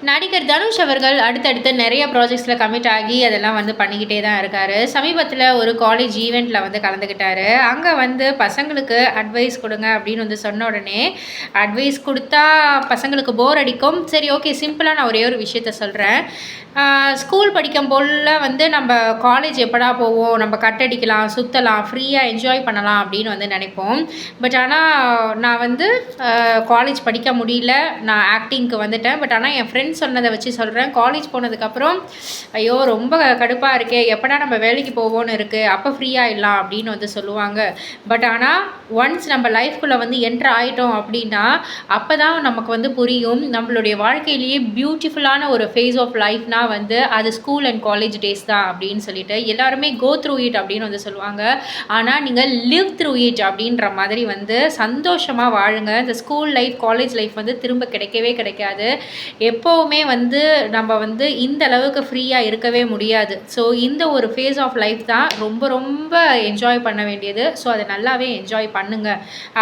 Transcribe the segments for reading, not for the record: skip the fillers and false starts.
நடிகர் தனுஷ் அவர்கள் அடுத்தடுத்து நிறைய ப்ராஜெக்ட்ஸில் கமிட் ஆகி அதெல்லாம் வந்து பண்ணிக்கிட்டே தான் இருக்கார். சமீபத்தில் ஒரு காலேஜ் ஈவெண்ட்டில் வந்து கலந்துக்கிட்டாரு. அங்கே வந்து பசங்களுக்கு அட்வைஸ் கொடுங்க அப்படின்னு வந்து சொன்ன உடனே, அட்வைஸ் கொடுத்தா பசங்களுக்கு போர் அடிக்கும். சரி, ஓகே, சிம்பிளாக நான் ஒரே ஒரு விஷயத்த சொல்கிறேன். ஸ்கூல் படிக்கும் போல வந்து நம்ம காலேஜ் எப்படா போவோம், நம்ம கட்டடிக்கலாம், சுற்றலாம், ஃப்ரீயாக என்ஜாய் பண்ணலாம் அப்படின்னு வந்து நினைப்போம். பட் ஆனால் நான் வந்து காலேஜ் படிக்க முடியல, நான் ஆக்டிங்க்கு வந்துட்டேன். பட் ஆனால் என் ஃப்ரெண்ட்ஸ் சொன்னதை வச்சு சொல்கிறேன். காலேஜ் போனதுக்கப்புறம் ஐயோ ரொம்ப கடுப்பாக இருக்கே, எப்படா நம்ம வேலைக்கு போவோன்னு இருக்குது, அப்போ ஃப்ரீயாகிடலாம் அப்படின்னு வந்து சொல்லுவாங்க. பட் ஆனால் ஒன்ஸ் நம்ம லைஃப்குள்ளே வந்து என்ட்ரு ஆகிட்டோம் அப்படின்னா அப்போ தான் நமக்கு வந்து புரியும், நம்மளுடைய வாழ்க்கையிலேயே பியூட்டிஃபுல்லான ஒரு ஃபேஸ் ஆஃப் லைஃப்னால் வந்து அது ஸ்கூல் அண்ட் காலேஜ் டேஸ் தான் அப்படின்னு சொல்லிட்டு எல்லாருமே கோ த்ரூ இட் அப்படின்னு வந்து சொல்லுவாங்க. ஆனால் நீங்கள் லிவ் த்ரூ இட் அப்படின்ற மாதிரி வந்து சந்தோஷமாக வாழுங்க. இந்த ஸ்கூல் லைஃப், காலேஜ் லைஃப் வந்து திரும்ப கிடைக்கவே கிடைக்காது. எப்போவுமே வந்து நம்ம வந்து இந்த அளவுக்கு ஃப்ரீயாக இருக்கவே முடியாது. ஸோ இந்த ஒரு ஃபேஸ் ஆஃப் லைஃப் தான் ரொம்ப ரொம்ப என்ஜாய் பண்ண வேண்டியது. ஸோ அதை நல்லாவே என்ஜாய் பண்ணுங்க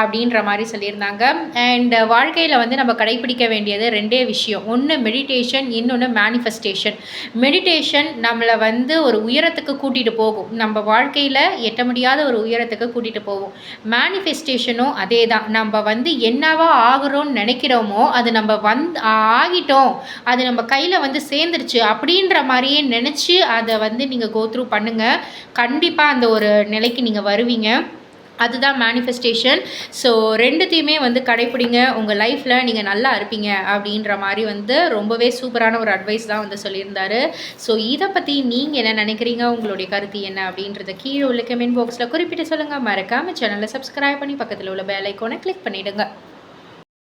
அப்படின்ற மாதிரி சொல்லியிருந்தாங்க. அண்ட் வாழ்க்கையில் வந்து நம்ம கடைப்பிடிக்க வேண்டியது ரெண்டே விஷயம். ஒன்று மெடிடேஷன், இன்னொன்று மேனிஃபெஸ்டேஷன். மெடிடேஷன் நம்மளை வந்து ஒரு உயரத்துக்கு கூட்டிகிட்டு போகும், நம்ம வாழ்க்கையில் எட்ட முடியாத ஒரு உயரத்துக்கு கூட்டிகிட்டு போகும். மேனிஃபெஸ்டேஷனும் அதே தான். நம்ம வந்து என்னவா ஆகிறோன்னு நினைக்கிறோமோ அது நம்ம ஆகிட்டோம், அது நம்ம கையில் வந்து சேர்ந்துருச்சு அப்படின்ற மாதிரியே நினச்சி அதை வந்து நீங்கள் கோ த்ரூ பண்ணுங்கள். கண்டிப்பாக அந்த ஒரு நிலைக்கு நீங்கள் வருவீங்க. அதுதான் மேனிஃபெஸ்டேஷன். ஸோ ரெண்டுத்தையுமே வந்து கடைப்பிடிங்க. உங்கள் லைஃப்பில் நீங்கள் நல்லா இருப்பீங்க அப்படின்ற மாதிரி வந்து ரொம்பவே சூப்பரான ஒரு அட்வைஸ் தான் வந்து சொல்லியிருந்தாரு. ஸோ இதை பற்றி நீங்கள் என்ன நினைக்கிறீங்க, உங்களுடைய கருத்து என்ன அப்படின்றத கீழே உள்ள கமெண்ட் பாக்ஸில் குறிப்பிட்டு சொல்லுங்கள். மறக்காமல் சேனலை சப்ஸ்கிரைப் பண்ணி பக்கத்தில் உள்ள பெல் ஐக்கானை கிளிக் பண்ணிவிடுங்க.